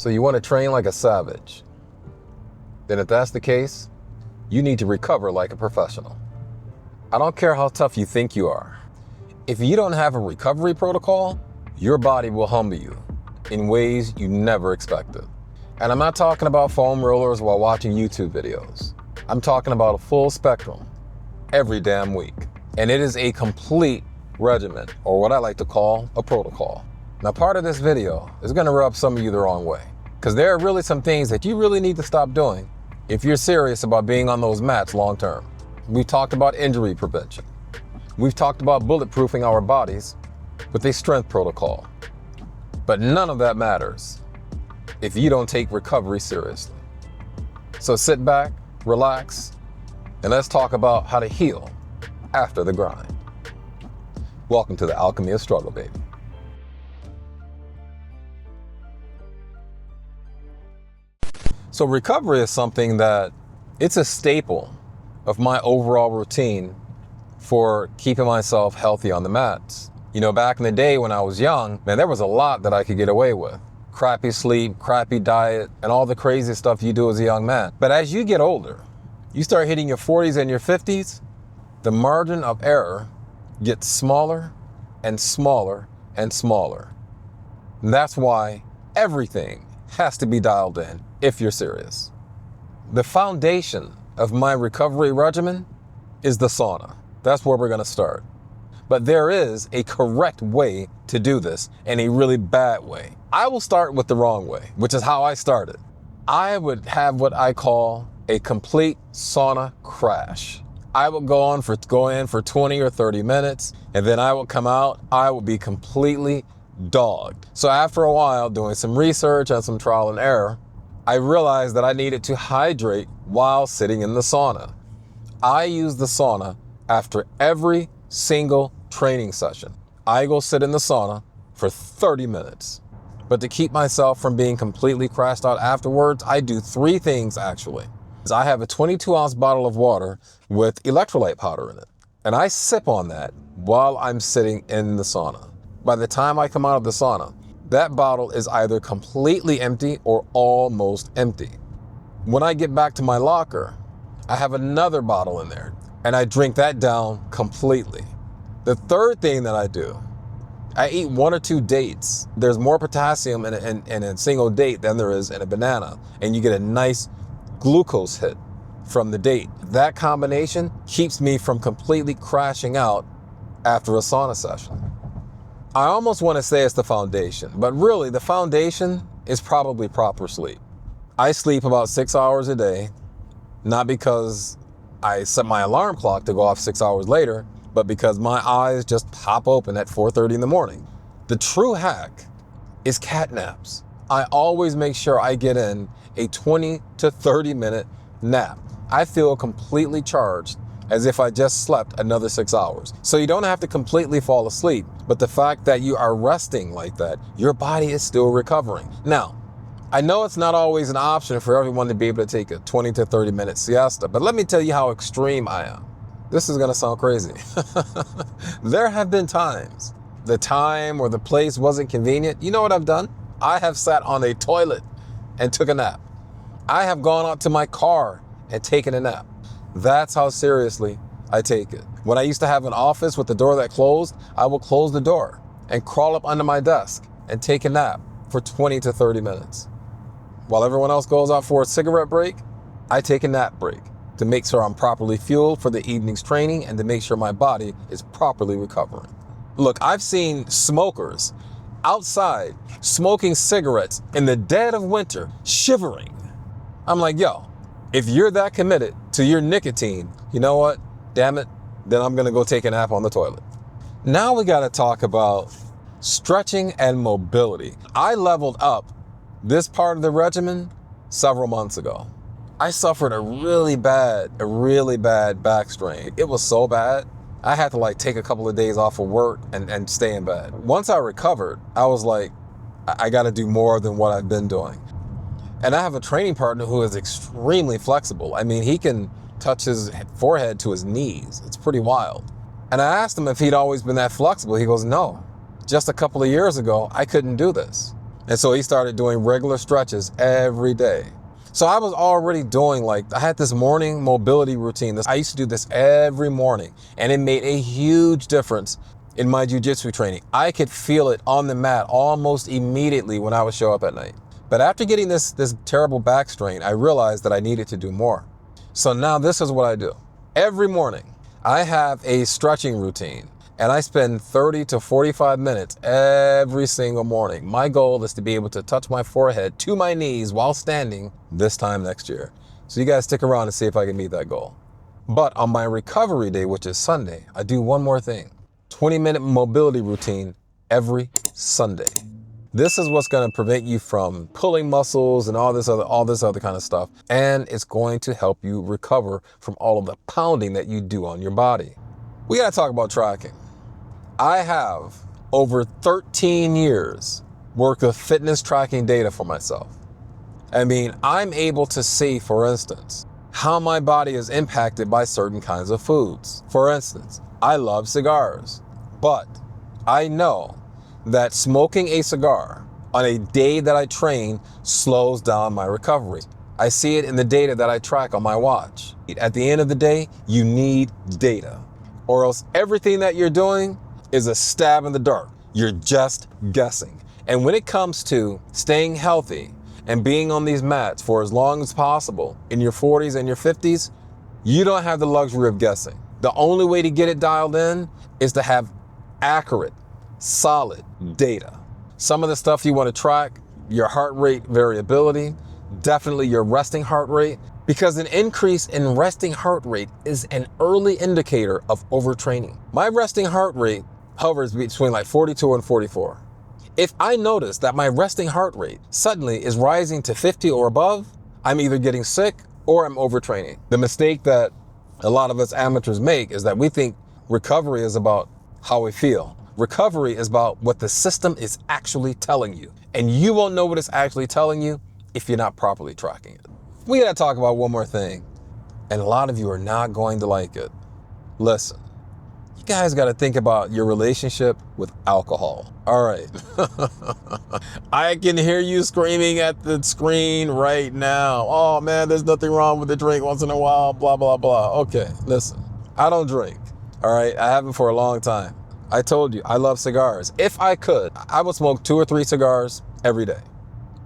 So you want to train like a savage. Then if that's the case, you need to recover like a professional. I don't care how tough you think you are. If you don't have a recovery protocol, your body will humble you in ways you never expected. And I'm not talking about foam rollers while watching YouTube videos. I'm talking about a full spectrum every damn week. And it is a complete regimen, or what I like to call a protocol. Now, part of this video is going to rub some of you the wrong way, because there are really some things that you really need to stop doing if you're serious about being on those mats long term. We've talked about injury prevention. We've talked about bulletproofing our bodies with a strength protocol. But none of that matters if you don't take recovery seriously. So sit back, relax, and let's talk about how to heal after the grind. Welcome to the Alchemy of Struggle, baby. So recovery is something that it's a staple of my overall routine for keeping myself healthy on the mats. You know, back in the day when I was young, man, there was a lot that I could get away with. Crappy sleep, crappy diet, and all the crazy stuff you do as a young man. But as you get older, you start hitting your 40s and your 50s, the margin of error gets smaller and smaller and smaller. And that's why everything has to be dialed in if you're serious. The foundation of my recovery regimen is the sauna. That's where we're gonna start. But there is a correct way to do this and a really bad way. I will start with the wrong way, which is how I started. I would have what I call a complete sauna crash. I would go in for 20 or 30 minutes, and then I would come out, I would be completely dogged. So after a while, doing some research and some trial and error, I realized that I needed to hydrate while sitting in the sauna. I use the sauna after every single training session. I go sit in the sauna for 30 minutes. But to keep myself from being completely crashed out afterwards, I do 3 things actually. I have a 22-ounce bottle of water with electrolyte powder in it, and I sip on that while I'm sitting in the sauna. By the time I come out of the sauna, that bottle is either completely empty or almost empty. When I get back to my locker, I have another bottle in there, and I drink that down completely. The third thing that I do, I eat 1 or 2 dates. There's more potassium in a single date than there is in a banana, and you get a nice glucose hit from the date. That combination keeps me from completely crashing out after a sauna session. I almost want to say it's the foundation, but really the foundation is probably proper sleep. I sleep about 6 hours a day, not because I set my alarm clock to go off 6 hours later, but because my eyes just pop open at 4:30 in the morning. The true hack is cat naps. I always make sure I get in a 20 to 30 minute nap. I feel completely charged as if I just slept another 6 hours. So you don't have to completely fall asleep, but the fact that you are resting like that, your body is still recovering. Now, I know it's not always an option for everyone to be able to take a 20 to 30 minute siesta, but let me tell you how extreme I am. This is gonna sound crazy. There have been times, the time or the place wasn't convenient. You know what I've done? I have sat on a toilet and took a nap. I have gone out to my car and taken a nap. That's how seriously I take it. When I used to have an office with the door that closed, I will close the door and crawl up under my desk and take a nap for 20 to 30 minutes. While everyone else goes out for a cigarette break, I take a nap break to make sure I'm properly fueled for the evening's training and to make sure my body is properly recovering. Look, I've seen smokers outside smoking cigarettes in the dead of winter, shivering. I'm like, yo, if you're that committed to your nicotine, you know what? Damn it, then I'm gonna go take a nap on the toilet. Now we gotta talk about stretching and mobility. I leveled up this part of the regimen several months ago. I suffered a really bad back strain. It was so bad, I had to take a couple of days off of work and stay in bed. Once I recovered, I was like, I gotta do more than what I've been doing. And I have a training partner who is extremely flexible. I mean, he can touch his forehead to his knees. It's pretty wild. And I asked him if he'd always been that flexible. He goes, no, just a couple of years ago, I couldn't do this. And so he started doing regular stretches every day. So I was already doing I had this morning mobility routine. I used to do this every morning, and it made a huge difference in my jiu-jitsu training. I could feel it on the mat almost immediately when I would show up at night. But after getting this terrible back strain, I realized that I needed to do more. So now this is what I do. Every morning, I have a stretching routine, and I spend 30 to 45 minutes every single morning. My goal is to be able to touch my forehead to my knees while standing this time next year. So you guys stick around and see if I can meet that goal. But on my recovery day, which is Sunday, I do one more thing. 20-minute mobility routine every Sunday. This is what's going to prevent you from pulling muscles and all this other kind of stuff. And it's going to help you recover from all of the pounding that you do on your body. We got to talk about tracking. I have over 13 years worth of fitness tracking data for myself. I mean, I'm able to see, for instance, how my body is impacted by certain kinds of foods. For instance, I love cigars, but I know that smoking a cigar on a day that I train slows down my recovery. I see it in the data that I track on my watch. At the end of the day, you need data, or else everything that you're doing is a stab in the dark. You're just guessing. And when it comes to staying healthy and being on these mats for as long as possible in your 40s and your 50s, you don't have the luxury of guessing. The only way to get it dialed in is to have accurate, solid data. Some of the stuff you want to track, your heart rate variability, definitely your resting heart rate, because an increase in resting heart rate is an early indicator of overtraining. My resting heart rate hovers between 42 and 44. If I notice that my resting heart rate suddenly is rising to 50 or above, I'm either getting sick or I'm overtraining. The mistake that a lot of us amateurs make is that we think recovery is about how we feel. Recovery is about what the system is actually telling you. And you won't know what it's actually telling you if you're not properly tracking it. We gotta talk about one more thing, and a lot of you are not going to like it. Listen, you guys gotta think about your relationship with alcohol. All right. I can hear you screaming at the screen right now. Oh man, there's nothing wrong with a drink once in a while, blah, blah, blah. Okay, listen, I don't drink, all right? I haven't for a long time. I told you, I love cigars. If I could, I would smoke 2 or 3 cigars every day.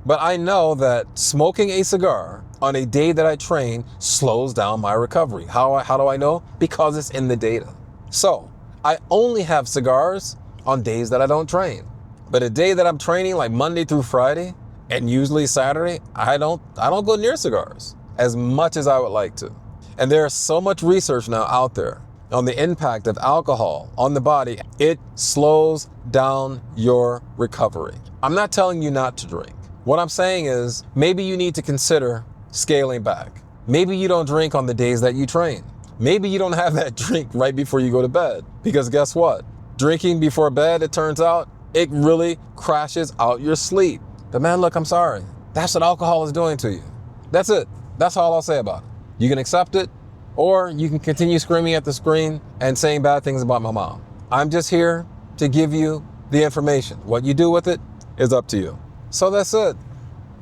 But I know that smoking a cigar on a day that I train slows down my recovery. How do I know? Because it's in the data. So I only have cigars on days that I don't train. But a day that I'm training, like Monday through Friday, and usually Saturday, I don't go near cigars as much as I would like to. And there's so much research now out there on the impact of alcohol on the body. It slows down your recovery. I'm not telling you not to drink. What I'm saying is maybe you need to consider scaling back. Maybe you don't drink on the days that you train. Maybe you don't have that drink right before you go to bed. Because guess what? Drinking before bed, it turns out, it really crashes out your sleep. But man, look, I'm sorry. That's what alcohol is doing to you. That's it. That's all I'll say about it. You can accept it, or you can continue screaming at the screen and saying bad things about my mom. I'm just here to give you the information. What you do with it is up to you. So that's it.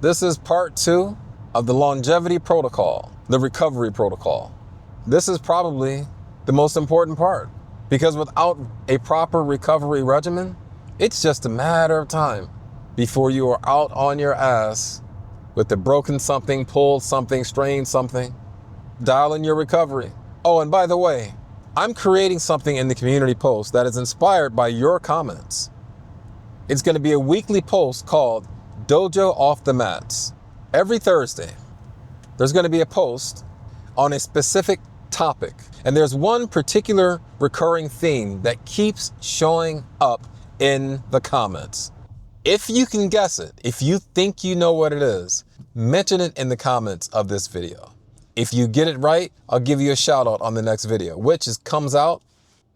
This is part 2 of the longevity protocol, the recovery protocol. This is probably the most important part, because without a proper recovery regimen, it's just a matter of time before you are out on your ass with the broken something, pulled something, strained something, dialing your recovery. Oh, and by the way, I'm creating something in the community post that is inspired by your comments. It's going to be a weekly post called Dojo Off the Mats. Every Thursday, there's going to be a post on a specific topic. And there's one particular recurring theme that keeps showing up in the comments. If you can guess it, if you think you know what it is, mention it in the comments of this video. If you get it right, I'll give you a shout out on the next video, which comes out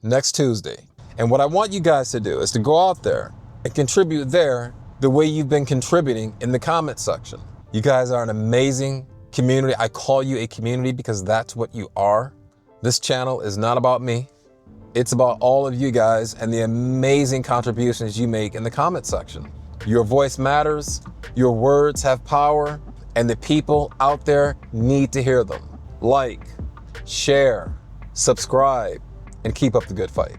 next Tuesday. And what I want you guys to do is to go out there and contribute there the way you've been contributing in the comment section. You guys are an amazing community. I call you a community because that's what you are. This channel is not about me. It's about all of you guys and the amazing contributions you make in the comment section. Your voice matters, your words have power, and the people out there need to hear them. Like, share, subscribe, and keep up the good fight.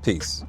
Peace.